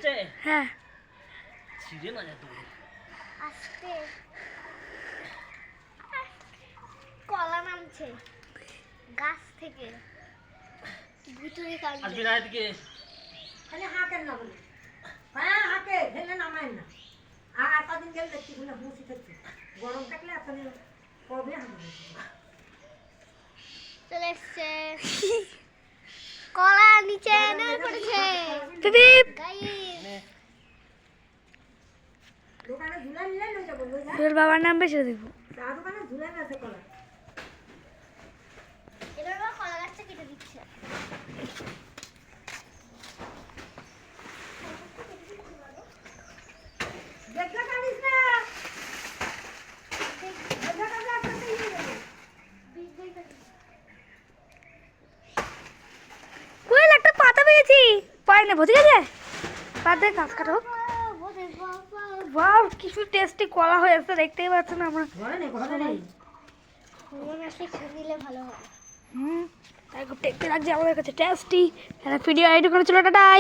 হচ্ছে হ্যাঁ ছিঁড়ে না যেত আস্তে কলা নামছে গাছ থেকে ভিতরে কাটবে আসবি না এদিকে খালি হাঁকেন না বলে হ্যাঁ হাঁকে ঢেলে নামায় না আর কদিন গেলে দেখছি বলে হুঁসি থাকছে গরম থাকলে আসলে কবে হাঁকবে চলে এসছে কলা নিচে এনে পড়েছে দিদি গাইস দোকানে ঝুলা নিলে লই যাবো লই যা তোর বাবার নাম বেশি দিব চা দোকানে ঝুলা আছে কলা এবার বাবা কলা গাছটা কেটে দিচ্ছে দেখা কাটিস না দেখা কাটা করতে নিয়ে যাবো কোয়েল একটা পাতা পেয়েছি পাই নেবো ঠিক আছে পাতা গাছ কাটো বাহ কিছু টেস্টি কলা হয়ে আসছে দেখতেই পাচ্ছেন আমরা ঘরে নেই মনে আছে খেয়ে নিলে ভালো হবে তাই খুব টেস্টি লাগছে আমাদের কাছে টেস্টি ভিডিও এইটুকু ছিল টাটা